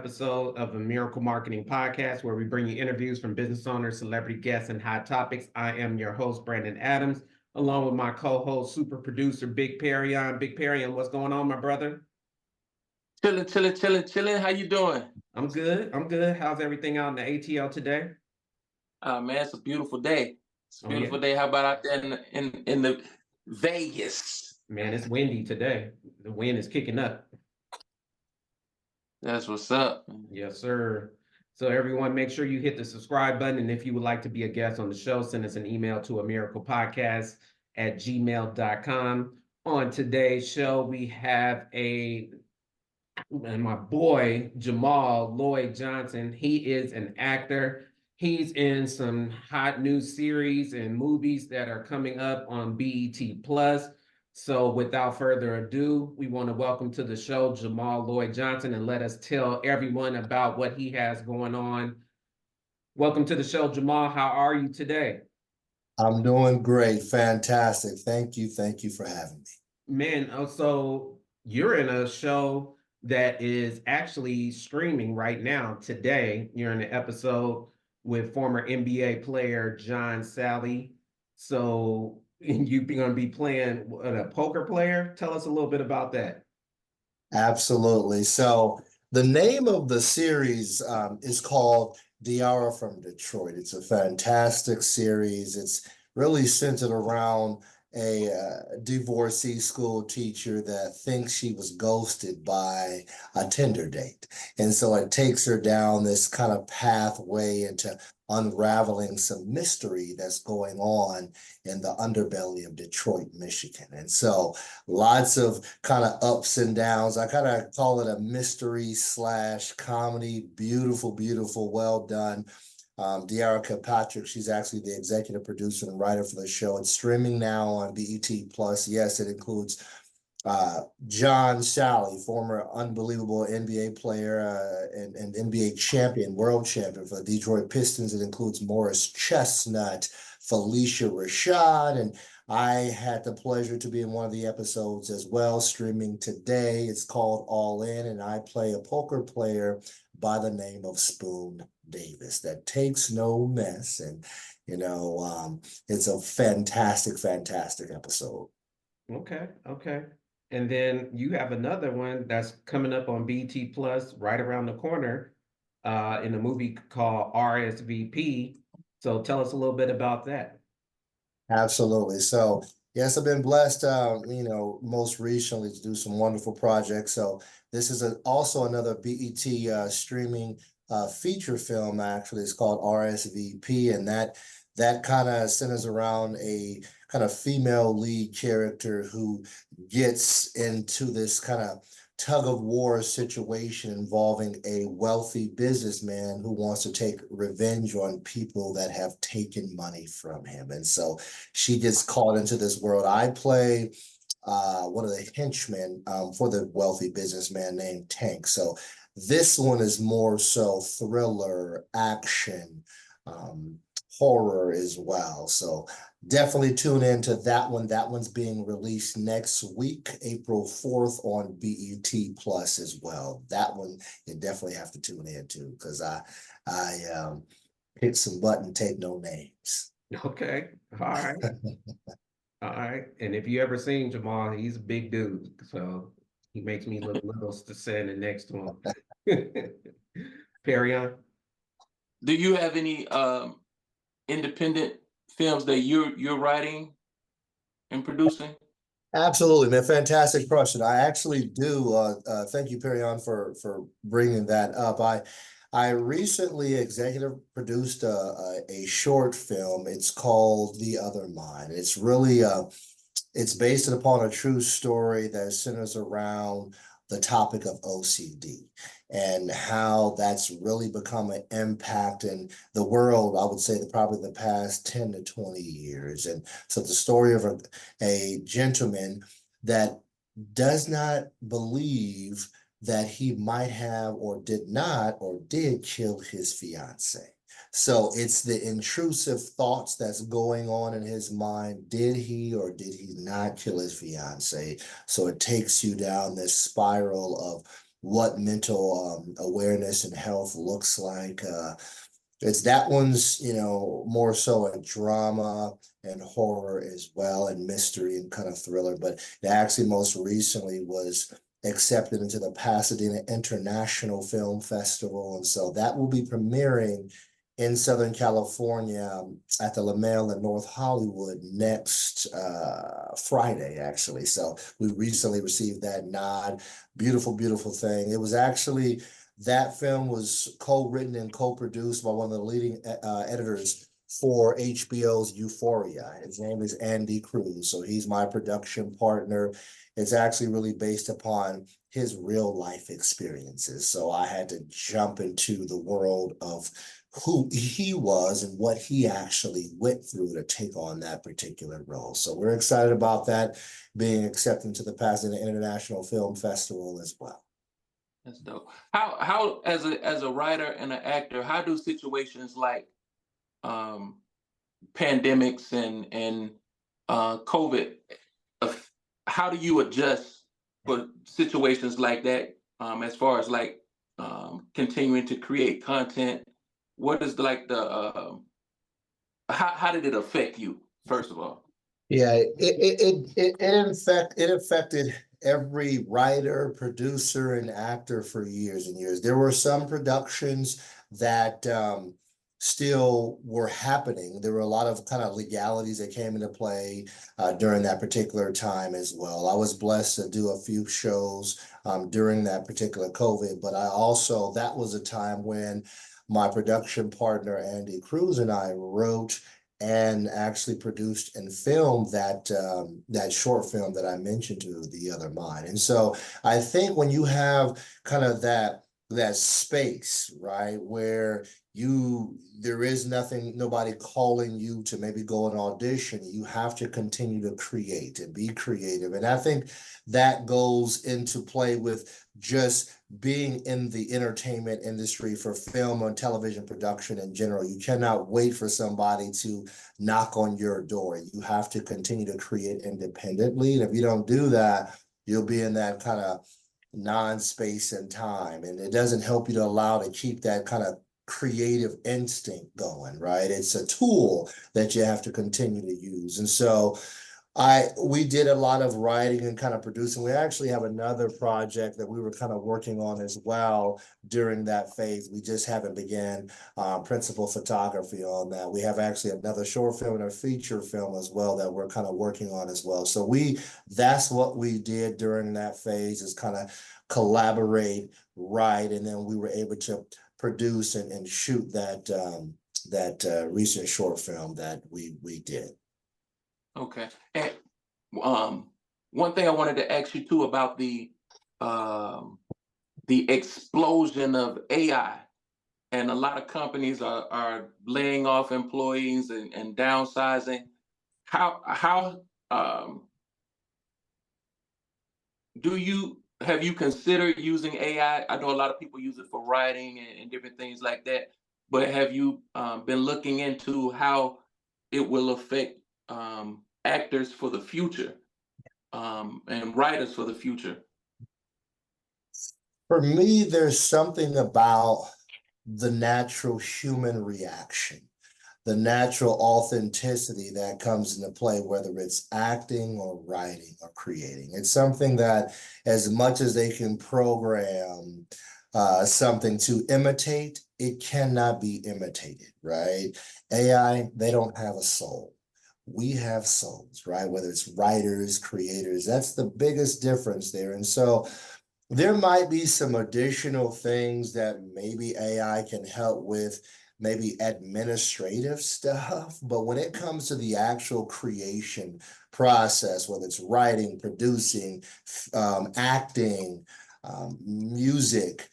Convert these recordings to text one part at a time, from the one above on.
episode of the Miracle Marketing Podcast, where we bring you interviews from business owners, celebrity guests, and hot topics. I am your host, Brandon Adams, along with my co-host, super producer, Big Perryon. Big Perryon, what's going on, my brother? Chilling. How you doing? I'm good. I'm good. How's everything out in the ATL today? Man, it's a beautiful day. It's a beautiful Yeah. day. How about out there in the Vegas? Man, it's windy today. The wind is kicking up. That's what's up. Yes, sir. So everyone, make sure you hit the subscribe button. And if you would like to be a guest on the show, send us an email to amiraclepodcast@gmail.com. On today's show, we have my boy, Jamal Lloyd Johnson. He is an actor. He's in some hot new series and movies that are coming up on BET Plus. So without further ado, we want to welcome to the show Jamal Lloyd Johnson and let us tell everyone about what he has going on. Welcome to the show, Jamal. How are you today? I'm doing great. Fantastic. Thank you. Thank you for having me. Man, so you're in a show that is actually streaming right now today. You're in an episode with former NBA player John Salley. So you're going to be playing a poker player. Tell us a little bit about that. Absolutely. So the name of the series is called Diarra from Detroit. It's a fantastic series. It's really centered around a divorcee school teacher that thinks she was ghosted by a Tinder date. And so it takes her down this kind of pathway into unraveling some mystery that's going on in the underbelly of Detroit, Michigan. And so lots of kind of ups and downs. I kind of call it a mystery / comedy. Beautiful, well done. Diarra Kilpatric, she's actually the executive producer and writer for the show. It's streaming now on BET Plus. Yes, it includes John Salley, former unbelievable NBA player and NBA champion, world champion for the Detroit Pistons. It includes Chestnut, Phylicia Rashad, and I had the pleasure to be in one of the episodes as well, streaming today. It's called All In, and I play a poker player by the name of Spoon Davis that takes no mess. And, it's a fantastic episode. Okay. And then you have another one that's coming up on BT Plus right around the corner in a movie called R.S.V.P. So tell us a little bit about that. Absolutely. So, yes, I've been blessed, most recently to do some wonderful projects. So this is also another BET streaming feature film, actually. It's called R.S.V.P. And that kind of centers around a kind of female lead character who gets into this kind of tug of war situation involving a wealthy businessman who wants to take revenge on people that have taken money from him. And so she gets caught into this world. I play one of the henchmen for the wealthy businessman named Tank. So this one is more so thriller, action, horror as well. So definitely tune into that one. That one's being released next week, April 4th on BET Plus as well. That one you definitely have to tune in to because I hit some button, take no names. Okay. All right. All right. And if you ever seen Jamal, he's a big dude. So he makes me look little standing next to him. Perryon? Do you have any independent films that you're writing and producing? Absolutely, man. Fantastic question. I actually do. Thank you, Perryon, for bringing that up. I recently executive produced a short film. It's called The Other Mind. It's really it's based upon a true story that centers around the topic of OCD and how that's really become an impact in the world, I would say probably the past 10 to 20 years. And so the story of a gentleman that does not believe that he might have or did not or did kill his fiance. So it's the intrusive thoughts that's going on in his mind. Did he or did he not kill his fiance? So it takes you down this spiral of what mental awareness and health looks like. It's that one's, more so a drama and horror as well, and mystery and kind of thriller. But it actually most recently was accepted into the Pasadena International Film Festival. And so that will be premiering in Southern California at the La Mel in North Hollywood next Friday, actually. So we recently received that nod. Beautiful, beautiful thing. It was actually, that film was co-written and co-produced by one of the leading editors for HBO's Euphoria. His name is Andy Cruz. So he's my production partner. It's actually really based upon his real life experiences. So I had to jump into the world of who he was and what he actually went through to take on that particular role. So we're excited about that being accepted to the Pasadena International Film Festival as well. That's dope. How as a writer and an actor, how do situations like pandemics and COVID, how do you adjust for situations like that, as far as like continuing to create content? What is how did it affect you, first of all? Yeah, it affected every writer, producer, and actor for years and years. There were some productions that still were happening. There were a lot of kind of legalities that came into play during that particular time as well. I was blessed to do a few shows during that particular COVID, but that was a time when my production partner, Andy Cruz, and I wrote and actually produced and filmed that short film that I mentioned to The Other Mind. And so I think when you have kind of that space, right, where there is nobody calling you to maybe go and audition, you have to continue to create and be creative. And I think that goes into play with just being in the entertainment industry for film and television production in general. You cannot wait for somebody to knock on your door. You have to continue to create independently. And if you don't do that, you'll be in that kind of non-space and time. And it doesn't help you to keep that kind of creative instinct going, right? It's a tool that you have to continue to use. And so we did a lot of writing and kind of producing. We actually have another project that we were kind of working on as well during that phase. We just haven't began principal photography on that. We have actually another short film and a feature film as well that we're kind of working on as well. So that's what we did during that phase, is kind of collaborate, write, and then we were able to produce and shoot that recent short film that we did. Okay. And one thing I wanted to ask you too about the explosion of AI, and a lot of companies are laying off employees and downsizing. How have you considered using AI? I know a lot of people use it for writing and different things like that, but have you been looking into how it will affect actors for the future, and writers for the future? For me, there's something about the natural human reaction, the natural authenticity that comes into play, whether it's acting or writing or creating. It's something that, as much as they can program something to imitate, it cannot be imitated, right? AI, they don't have a soul. We have souls, right? Whether it's writers, creators, that's the biggest difference there. And so there might be some additional things that maybe AI can help with, maybe administrative stuff, but when it comes to the actual creation process, whether it's writing, producing, acting, music,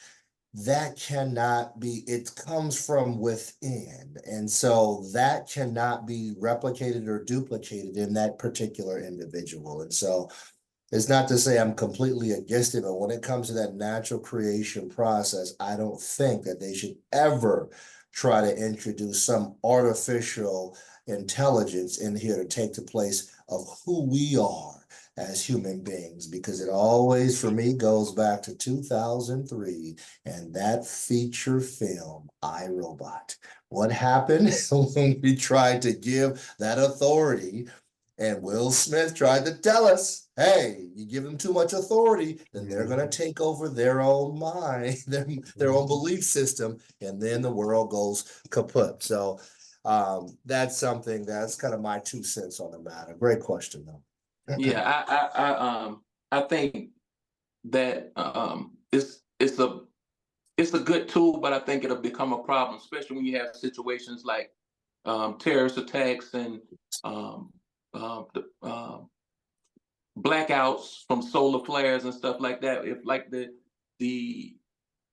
that cannot be, it comes from within. And so that cannot be replicated or duplicated in that particular individual. And so it's not to say I'm completely against it, but when it comes to that natural creation process, I don't think that they should ever try to introduce some artificial intelligence in here to take the place of who we are as human beings, because it always, for me, goes back to 2003 and that feature film, I, Robot. What happened when we tried to give that authority, and Will Smith tried to tell us, hey, you give them too much authority, then they're going to take over their own mind, their own belief system, and then the world goes kaput. So that's something that's kind of my 2 cents on the matter. Great question, though. Yeah, I think that it's a good tool, but I think it'll become a problem, especially when you have situations like terrorist attacks and um, the, blackouts from solar flares and stuff like that. If like the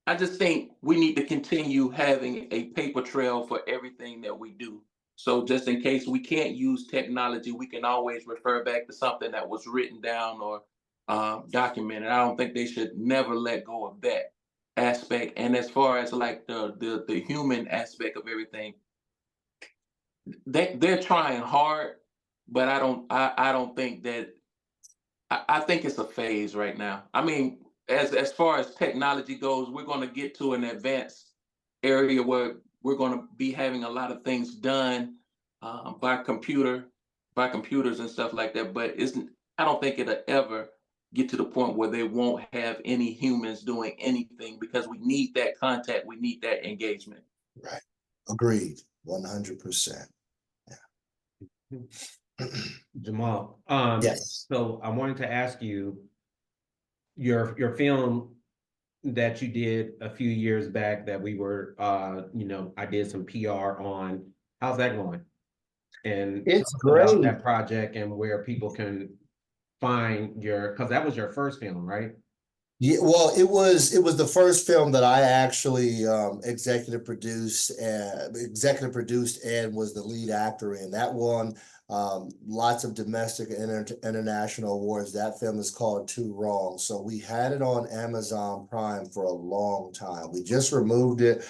I just think we need to continue having a paper trail for everything that we do. So just in case we can't use technology, we can always refer back to something that was written down or documented. I don't think they should never let go of that aspect. And as far as like the human aspect of everything, they're trying hard, but I don't think that I think it's a phase right now. I mean, as far as technology goes, we're going to get to an advanced area where we're going to be having a lot of things done by computers and stuff like that. But I don't think it'll ever get to the point where they won't have any humans doing anything, because we need that contact, we need that engagement. Right. Agreed. 100%. Jamal, Yes. so I wanted to ask you, your film that you did a few years back that we were I did some PR on. How's that going? And It's talk about great. that project and where people can find because that was your first film, right? Yeah, well, it was the first film that I actually executive produced and was the lead actor in. That won lots of domestic and international awards. That film is called Too Wrong. So we had it on Amazon Prime for a long time. We just removed it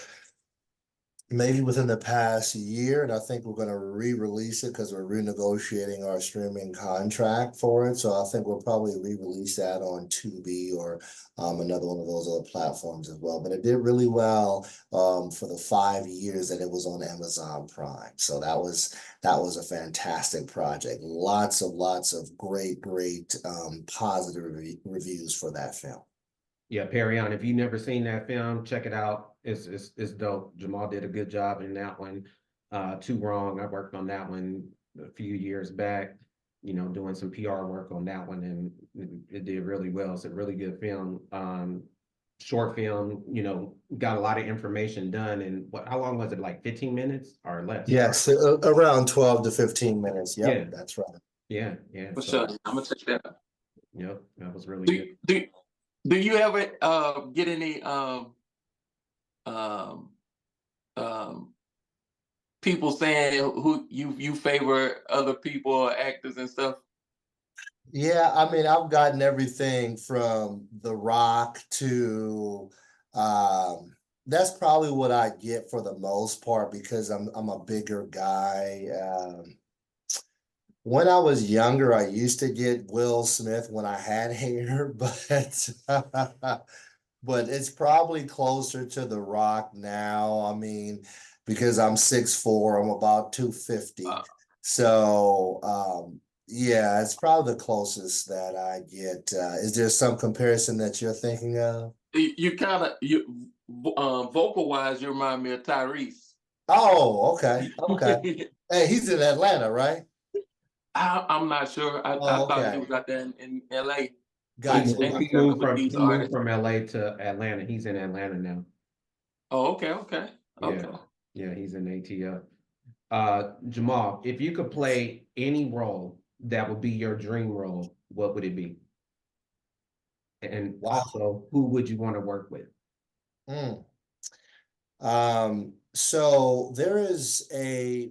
maybe within the past year, and I think we're going to re-release it because we're renegotiating our streaming contract for it. So I think we'll probably re-release that on Tubi or another one of those other platforms as well. But it did really well for the 5 years that it was on Amazon Prime. So that was a fantastic project. Lots of great positive reviews for that film. Yeah, Perry on. If you've never seen that film, check it out. It's dope. Jamal did a good job in that one. Too Wrong. I worked on that one a few years back, doing some PR work on that one, and it did really well. It's a really good film. Short film, got a lot of information done. And how long was it? Like 15 minutes or less? Yes, around 12 to 15 minutes. Yep, Yeah. That's right. Yeah. For So, sure, I'm gonna check that out. yep, that was really Do good. do you ever get any um, people saying who you favor other people or actors and stuff? Yeah, I mean, I've gotten everything from The Rock to that's probably what I get for the most part because I'm a bigger guy. When I was younger, I used to get Will Smith when I had hair, but but it's probably closer to The Rock now. I mean, because I'm 6'4", I'm about 250. Uh, So yeah, it's probably the closest that I get. Is there some comparison that you're thinking of? you kind of vocal wise, you remind me of Tyrese. Oh, okay. Hey, he's in Atlanta, right? I'm not sure. I Oh, thought he okay. was out there in LA, but He he Gotcha, moved, stayed he gotcha. together moved with from these he moved artists. from LA to Atlanta. He's in Atlanta now. Oh, okay. Yeah, yeah, he's in ATL. Jamal, if you could play any role that would be your dream role, what would it be? And Wow. also, who would you want to work with? Mm. So there is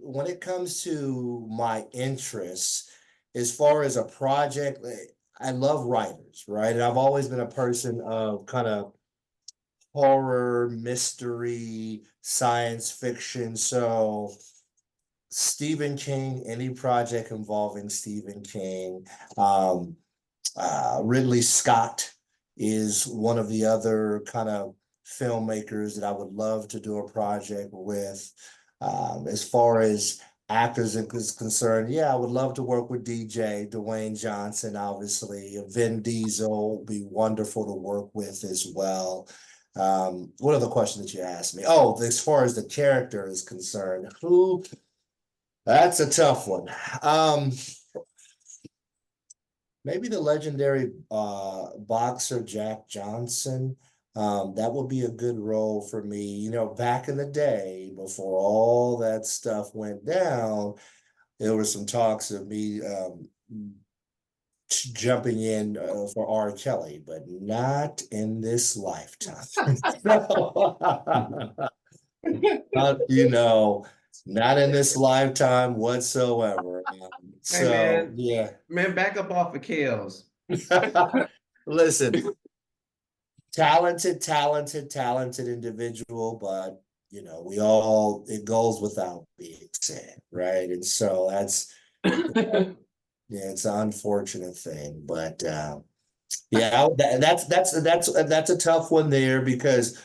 when it comes to my interests, as far as a project, I love writers, right? And I've always been a person of kind of horror, mystery, science fiction. So Stephen King, any project involving Stephen King. Um, Ridley Scott is one of the other kind of filmmakers that I would love to do a project with. As far as actors is concerned, yeah, I would love to work with DJ, Dwayne Johnson, obviously. Vin Diesel would be wonderful to work with as well. What other question that you asked me? Oh, as far as the character is concerned, that's a tough one. Maybe the legendary boxer Jack Johnson. That would be a good role for me. You know, back in the day, before all that stuff went down, there were some talks of me jumping in for R. Kelly, but not in this lifetime. You know, not in this lifetime whatsoever. Hey So, man, yeah. man, back up off of Kels. Listen, talented individual, but you know, it goes without being said, right? And so yeah, it's an unfortunate thing, but yeah, that's a tough one there because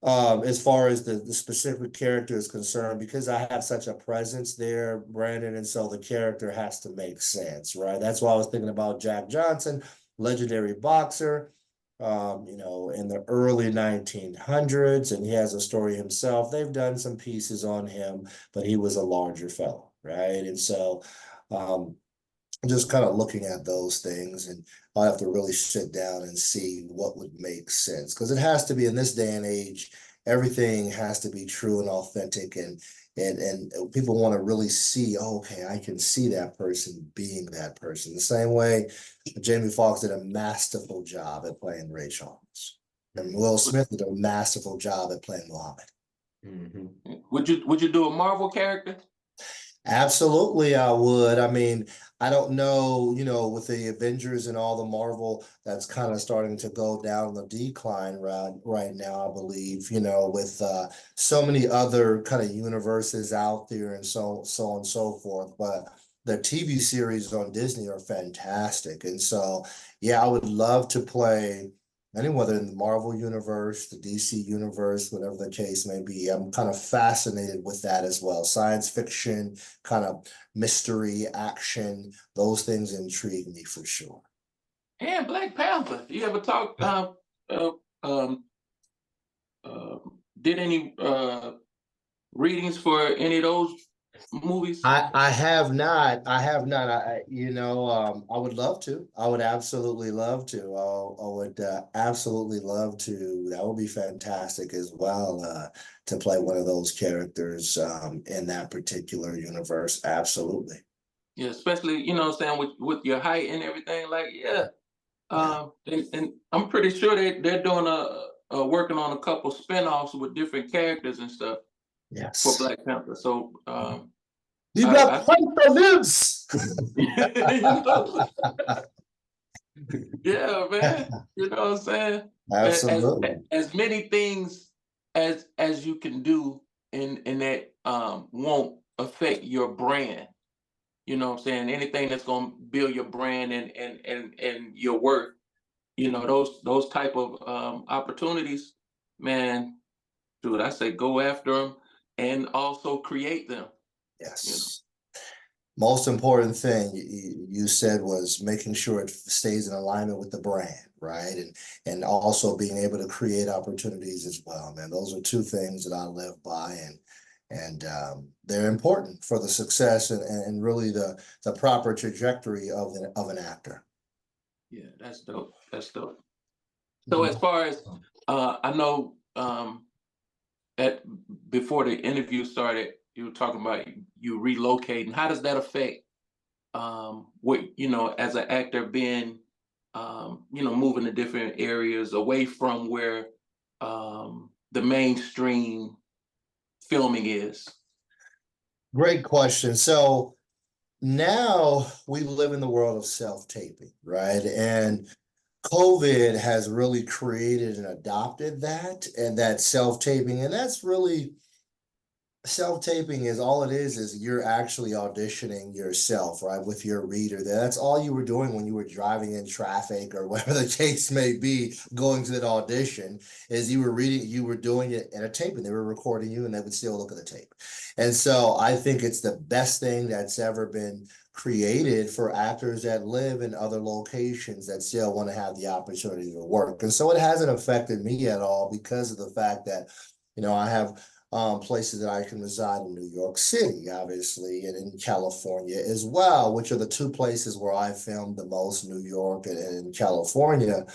as far as the specific character is concerned, because I have such a presence there, Brandon, and so the character has to make sense, right? That's why I was thinking about Jack Johnson, legendary boxer, you know, in the early 1900s, and he has a story himself. They've done some pieces on him, but he was a larger fellow, right? And so just kind of looking at those things, and I'll have to really sit down and see what would make sense, because it has to be, in this day and age, everything has to be true and authentic, and people want to really see, oh, okay, I can see that person being that person. The same way Jamie Foxx did a masterful job at playing Ray Charles, and Will Smith did a masterful job at playing Muhammad. Would you do a Marvel character? Absolutely, I would. I mean, I don't know, you know, with the Avengers and all the Marvel, that's kind of starting to go down the decline right now, I believe, you know, with so many other kind of universes out there and so on and so forth. But the TV series on Disney are fantastic. And so, yeah, I would love to play whether in the Marvel universe, the DC universe, whatever the case may be. I'm kind of fascinated with that as well. Science fiction, kind of mystery, action, those things intrigue me for sure. And Black Panther. You ever talk? Did any readings for any of those movies? I have not. You know, I would love to. I would absolutely love to. I would absolutely love to. That would be fantastic as well, to play one of those characters in that particular universe. Absolutely. Yeah, especially, you know what I'm saying, with your height and everything, like, yeah. And I'm pretty sure they're doing working on a couple spinoffs with different characters and stuff for Yes. Black Panther. So You got Panther lives. Yeah, man. You know what I'm saying? Absolutely. As many things as you can do and that won't affect your brand. You know what I'm saying? Anything that's gonna build your brand and your worth, you know, those type of opportunities, man, dude, I say go after them and also create them. Yes. You know? Most important thing you said was making sure it stays in alignment with the brand, right? And also being able to create opportunities as well, man. Those are two things that I live by, and they're important for the success and really the proper trajectory of an actor. Yeah, that's dope. That's dope. So as far as I know, before the interview started, you were talking about you relocating. How does that affect what, you know, as an actor being you know, moving to different areas away from where the mainstream filming is? Great question. So now we live in the world of self-taping, right? And COVID has really created and adopted that, and that self-taping, and that's really self-taping is all it is you're actually auditioning yourself, right? With your reader there. That's all you were doing when you were driving in traffic or whatever the case may be, going to that audition, is you were reading, you were doing it in a tape and they were recording you and they would still look at the tape. And so I think it's the best thing that's ever been created for actors that live in other locations that still want to have the opportunity to work. And so it hasn't affected me at all because of the fact that, I have places that I can reside in New York City, obviously, and in California as well, which are the two places where I filmed the most, New York and California.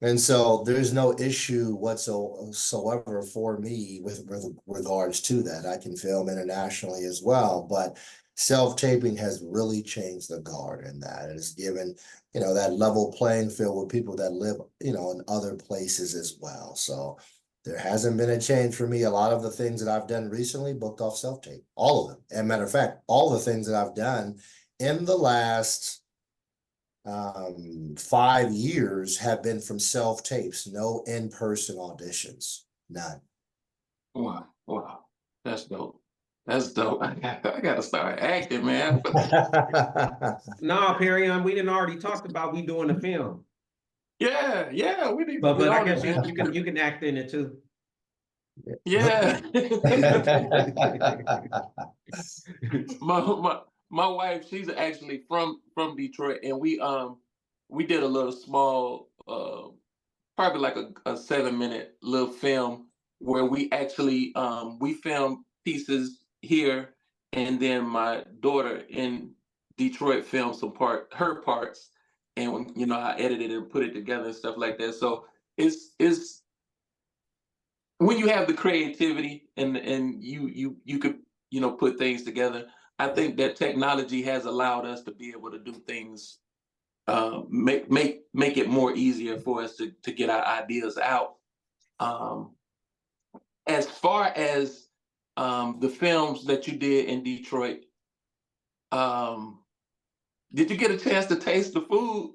And so there's no issue whatsoever for me with regards to that. I can film internationally as well, but self-taping has really changed the guard in that. It has given, that level playing field with people that live, in other places as well. So there hasn't been a change for me. A lot of the things that I've done recently booked off self-tape, all of them. And matter of fact, all the things that I've done in the last 5 years have been from self-tapes, no in-person auditions, none. Wow, wow, that's dope. That's dope. I gotta start acting, man. No, Perion, we didn't already talked about we doing a film. Yeah, we need to But get I on guess it, you can act in it too. Yeah. My wife, she's actually from Detroit, and we did a little small probably like a 7-minute little film where we actually we filmed pieces here, and then my daughter in Detroit filmed her parts, and I edited it and put it together and stuff like that. So it's when you have the creativity and you could put things together. I think that technology has allowed us to be able to do things, make it more easier for us to get our ideas out. As far as the films that you did in Detroit, um, did you get a chance to taste the food,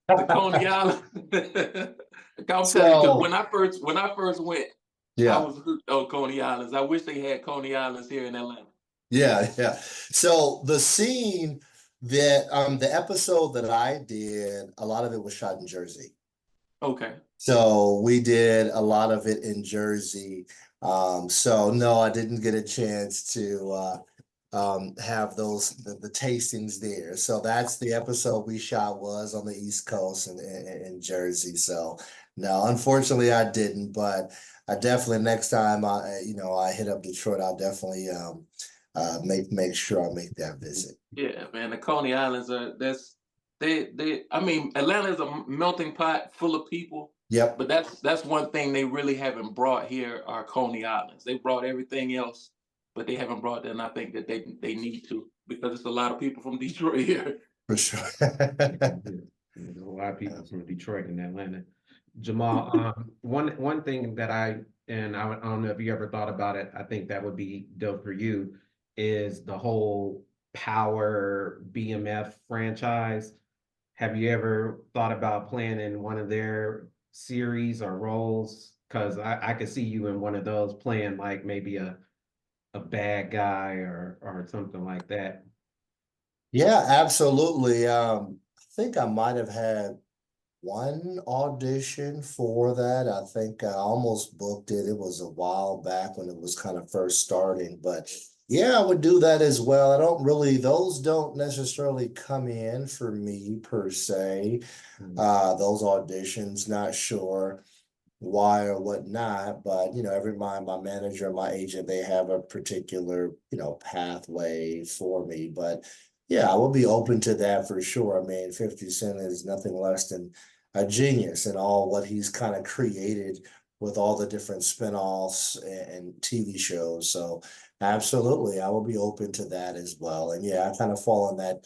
the Coney Island? I'm telling you, because So, when I first went, I yeah. was hooked on Coney Islands. I wish they had Coney Islands here in Atlanta. Yeah. So the scene that the episode that I did, a lot of it was shot in Jersey. Okay. So we did a lot of it in Jersey. So no, I didn't get a chance to have the tastings there. So that's the episode we shot was on the East Coast and in Jersey. So no, unfortunately I didn't, but I definitely next time I hit up Detroit, I'll definitely make sure I make that visit. Yeah, man. The Coney Islands I mean, Atlanta is a melting pot full of people, Yep, but that's one thing they really haven't brought here are Coney Islands. They brought everything else, but they haven't brought that, and I think that they need to, because it's a lot of people from Detroit here. for sure. There's a lot of people from Detroit and Atlanta. Jamal, one thing that I don't know if you ever thought about it, I think that would be dope for you, is the whole Power BMF franchise. Have you ever thought about playing in one of their series or roles? Because I could see you in one of those playing like maybe a bad guy or something like that. Yeah, absolutely. I think I might have had one audition for that. I think I almost booked it. It was a while back when it was kind of first starting, but yeah, I would do that as well. Those don't necessarily come in for me per se. Those auditions, not sure why or whatnot, but my manager and my agent, they have a particular, pathway for me. But yeah, I will be open to that for sure. I mean, 50 Cent is nothing less than a genius in all what he's kind of created with all the different spinoffs and TV shows. So absolutely, I will be open to that as well. And yeah, I kind of fall in that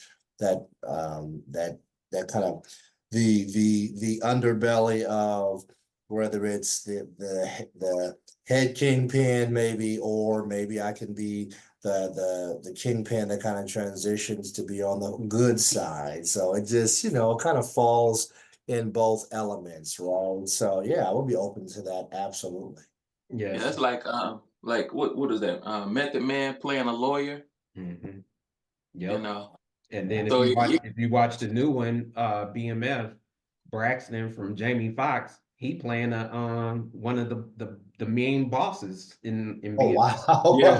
kind of the underbelly of whether it's the head kingpin maybe, or maybe I can be the kingpin that kind of transitions to be on the good side. So it just, kind of falls in both elements, right? So yeah, I would be open to that, absolutely. Yeah, Yes. that's like like what is that? Method Man playing a lawyer. Mhm. You Yep. know. And then So if you watch the new one, BMF, Braxton from Jamie Foxx, he playing one of the main bosses in Oh, BMF. yeah,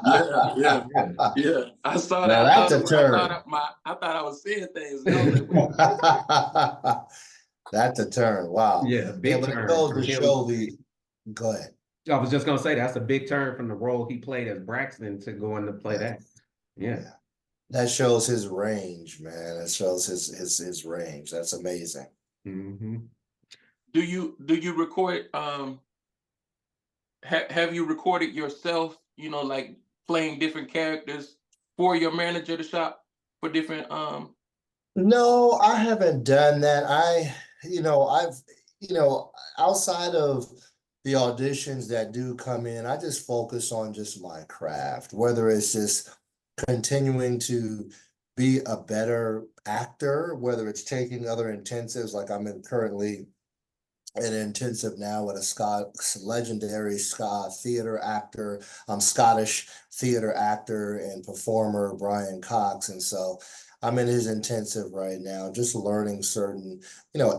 Yeah, yeah, yeah. yeah. I saw now that. that's a turn. I thought I was seeing things, and I was like, wait, what? That's a turn. Wow. Yeah, Yeah, big but it turn goes from to him. show the, go ahead. I was just gonna say that's a big turn from the role he played as Braxton to going to play Yeah, that. Yeah. yeah. That shows his range, man. It shows his range. That's amazing. Hmm. Do you record? Have you recorded yourself? You know, like playing different characters for your manager to shop for different. No, I haven't done that. I've, outside of the auditions that do come in, I just focus on just my craft, whether it's just continuing to be a better actor, whether it's taking other intensives, like I'm in currently an intensive now with a legendary theater actor, Scottish theater actor and performer Brian Cox. And so I'm in his intensive right now, just learning certain,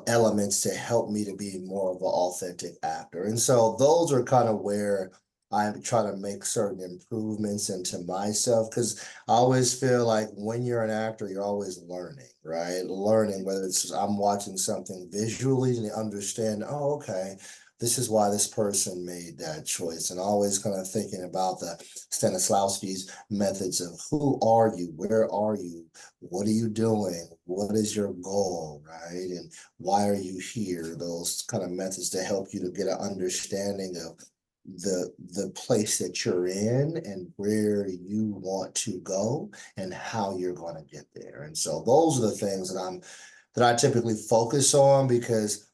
elements to help me to be more of an authentic actor. And so those are kind of where I try to make certain improvements into myself, because I always feel like when you're an actor, you're always learning, right? Learning, whether it's I'm watching something visually and understand, oh, okay, this is why this person made that choice. And always kind of thinking about the Stanislavski's methods of who are you? Where are you? What are you doing? What is your goal, right? And why are you here? Those kind of methods to help you to get an understanding of the place that you're in and where you want to go and how you're going to get there. And so those are the things that I typically focus on, because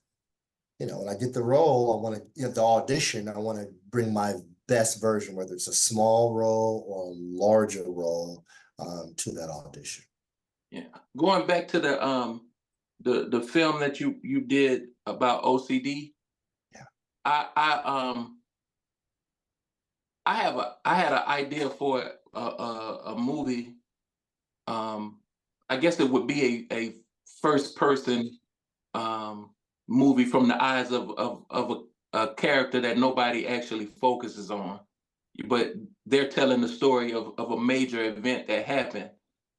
when I get the role, I want to, the audition, I want to bring my best version, whether it's a small role or a larger role, to that audition. Yeah, going back to the film that you did about OCD. Yeah. I had an idea for a movie. I guess it would be a first person movie from the eyes of a character that nobody actually focuses on, but they're telling the story of a major event that happened,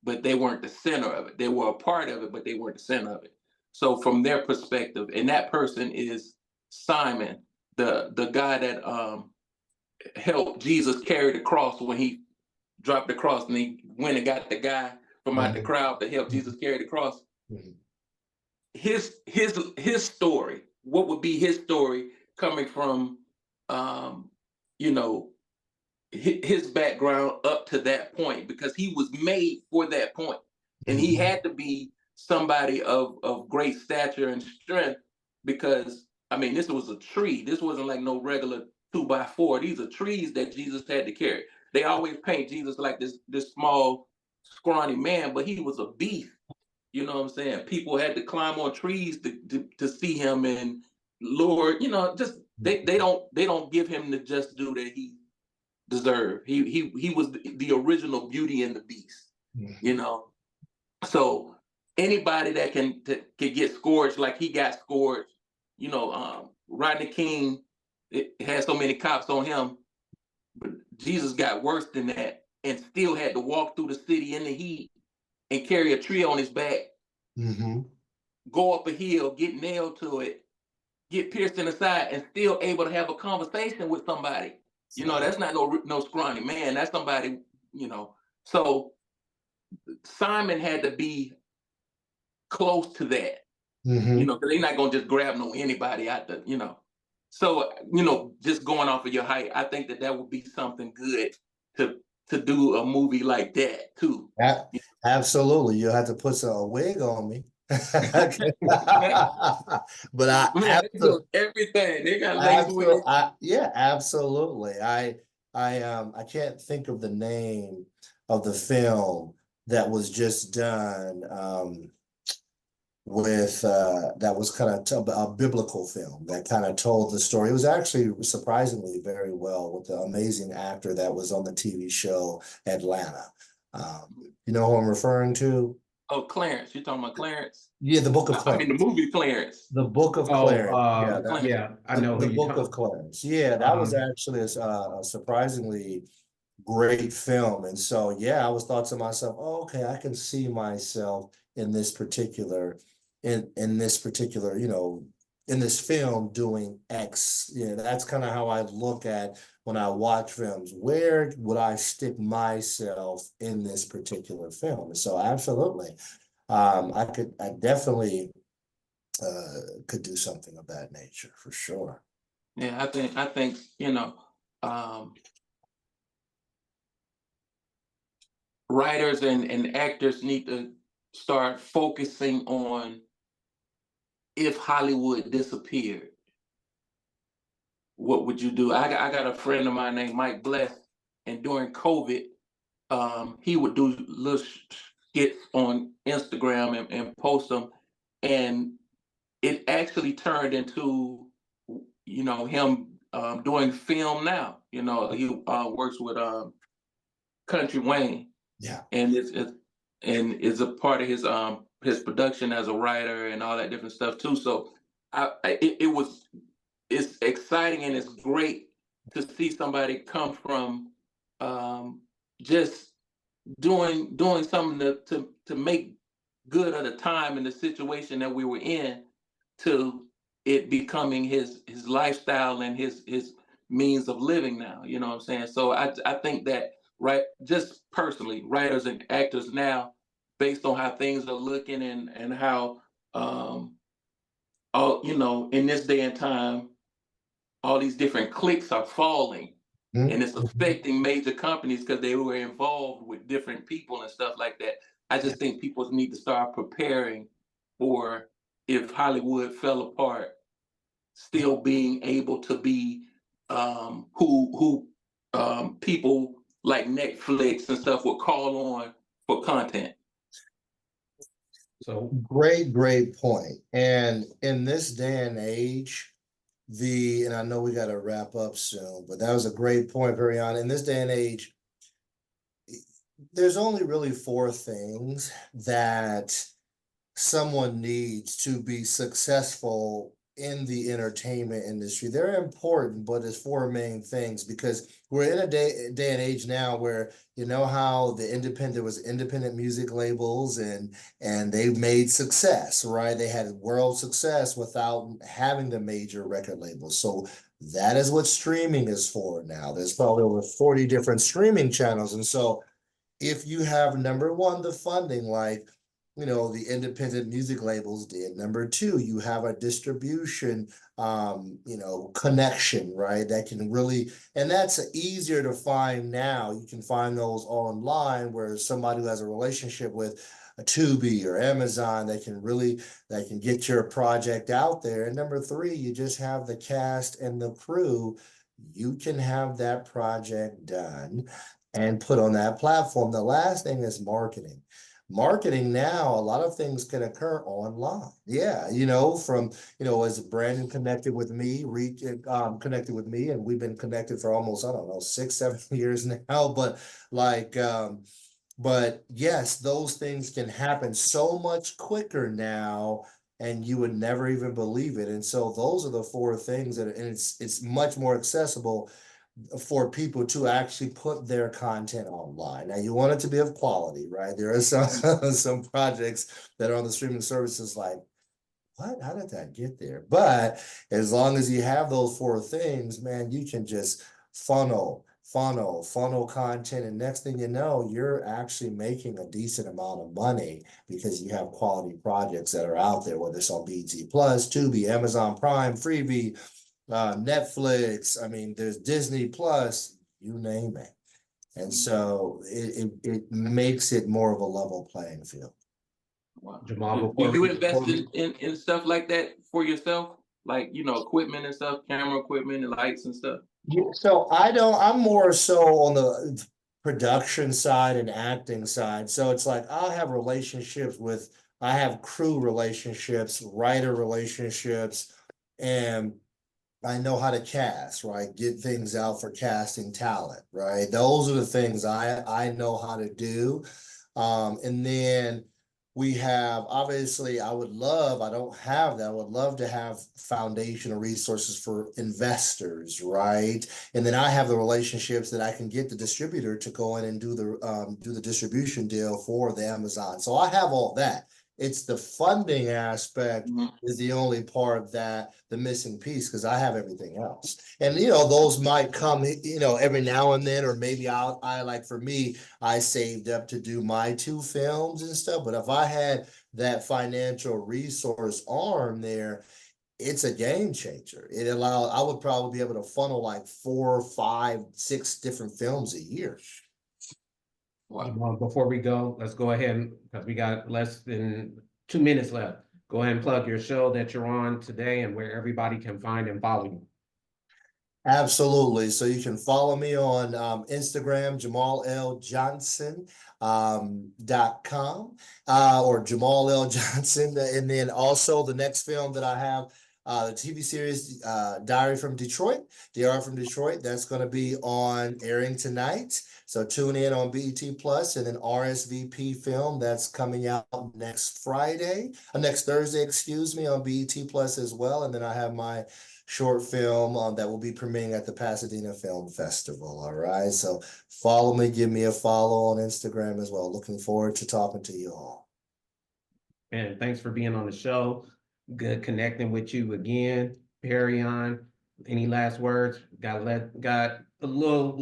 but they weren't the center of it. They were a part of it, but they weren't the center of it. So from their perspective, and that person is Simon, the guy that helped Jesus carry the cross when he dropped the cross, and he went and got the guy from out the crowd to help Jesus carry the cross. Mhm. His story, what would be his story coming from um you know his background up to that point, because he was made for that point, and he Mhm. had to be somebody of great stature and strength, because I mean, this was a tree. This wasn't like no regular 2x4. These are trees that Jesus had to carry. They always paint Jesus like this small scrawny man, but he was a beast. You know what I'm saying? People had to climb on trees to see him. And Lord, just they don't give him the just due that he deserved. He was the original Beauty and the Beast. You Mhm. know, so anybody that can get scourged like he got scourged, Rodney King, it had so many cops on him, but Jesus got worse than that and still had to walk through the city in the heat and carry a tree on his back, Mhm. go up a hill, get nailed to it, get pierced in the side, and still able to have a conversation with somebody. Wow. That's not no scrawny man. That's somebody, you know. So Simon had to be close to that, Mhm. because they're not gonna just grab anybody out the. So just going off of your height, I think that would be something good to do a movie like that too. Yeah, absolutely. You'll have to put a wig on me. Man, But I man, they do absolutely, everything. They got laser with it. yeah, absolutely. I can't think of the name of the film that was just done. that was kind of a biblical film that kind of told the story. It was actually surprisingly very well with the amazing actor that was on the TV show Atlanta. You know who I'm referring to? Oh, Clarence. You're talking about Clarence? Yeah, the Book of I mean, the Clarence. movie Clarence. The Book of Oh, Clarence. Yeah, Clarence. yeah, I know the who you're Book of talking. Clarence. Yeah, that was actually a surprisingly great film. And so, yeah, I was thought to myself, oh, okay, I can see myself in this particular, in this particular, in this film doing X. Yeah, that's kind of how I look at when I watch films. Where would I stick myself in this particular film? And so, absolutely, I definitely could do something of that nature for sure. Yeah, I think, um, writers and actors need to start focusing on if Hollywood disappeared, what would you do? I got a friend of mine named Mike Bless, and during COVID, he would do little skits on Instagram and post them, and it actually turned into, him doing film now. He works with Country Wayne, Yeah. and it's a part of his production as a writer and all that different stuff too. So it's exciting and it's great to see somebody come from just doing something to make good of the time and the situation that we were in, to it becoming his lifestyle and his means of living now. You know what I'm saying? So I think that, right, just personally, writers and actors now, based on how things are looking and how all in this day and time, all these different cliques are falling, and it's affecting major companies because they were involved with different people and stuff like that. I just think people need to start preparing for if Hollywood fell apart, still being able to be who people like Netflix and stuff would call on for content. So Great point. And in this day and age, and I know we got to wrap up soon, but that was a great point, Perion. In this day and age, there's only really four things that someone needs to be successful in the entertainment industry. They're important, but it's four main things because we're in a day and age now where you know how there was independent music labels and they made success, right? They had world success without having the major record labels. So that is what streaming is for now. There's probably over 40 different streaming channels. And so if you have number one, the funding, like the independent music labels did. Number two, you have a distribution, connection, right? That can really, and that's easier to find now. You can find those online where somebody who has a relationship with a Tubi or Amazon, that can get your project out there. And number three, you just have the cast and the crew. You can have that project done and put on that platform. The last thing is marketing. Marketing now, a lot of things can occur online. Yeah, as Brandon connected with me, connected with me, and we've been connected for almost, I don't know, 6-7 years now. But but yes, those things can happen so much quicker now, and you would never even believe it. And so those are the four things and it's much more accessible for people to actually put their content online. Now, you want it to be of quality, right? There are some projects that are on the streaming services like, what? How did that get there? But as long as you have those four things, man, you can just funnel content. And next thing you know, you're actually making a decent amount of money because you have quality projects that are out there, whether it's on BT Plus, Tubi, Amazon Prime, Freevee, Netflix. I mean, there's Disney Plus, you name it. And so it makes it more of a level playing field. Wow. Jamal, Do you invest in stuff like that for yourself? Like, equipment and stuff, camera equipment and lights and stuff? So I'm more so on the production side and acting side. So it's like I'll have relationships with I have crew relationships, writer relationships, and I know how to cast, right? Get things out for casting talent, right? Those are the things I know how to do. And then we have, obviously, I don't have that. I would love to have foundational resources for investors, right? And then I have the relationships that I can get the distributor to go in and do the distribution deal for the Amazon. So I have all that. It's the funding aspect is the only part that the missing piece, because I have everything else. And those might come, every now and then, or maybe I like, for me, I saved up to do my 2 films and stuff. But if I had that financial resource arm there, it's a game changer. I would probably be able to funnel like 4, 5, 6 different films a year. Wow. Before we go, let's go ahead, because we got less than 2 minutes left. Go ahead and plug your show that you're on today and where everybody can find and follow you. Absolutely. So you can follow me on Instagram, Jamal L. Johnson .com or Jamal L. Johnson. And then also the next film that I have, the TV series Diarra from Detroit, that's going to be airing tonight. So tune in on BET Plus, and then R.S.V.P film that's coming out next Thursday, excuse me, on BET Plus as well. And then I have my short film that will be premiering at the Pasadena Film Festival. All right. So follow me, give me a follow on Instagram as well. Looking forward to talking to you all. And thanks for being on the show. Good connecting with you again. Perry on. Any last words? Got a little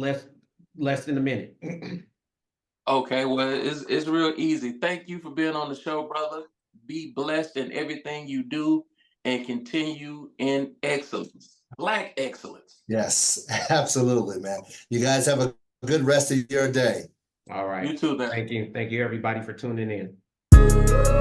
less than a minute. Okay, well, it's real easy. Thank you for being on the show, brother. Be blessed in everything you do and continue in excellence, Black excellence. Yes, absolutely, man. You guys have a good rest of your day. All right. You too, man. Thank you. Thank you, everybody, for tuning in.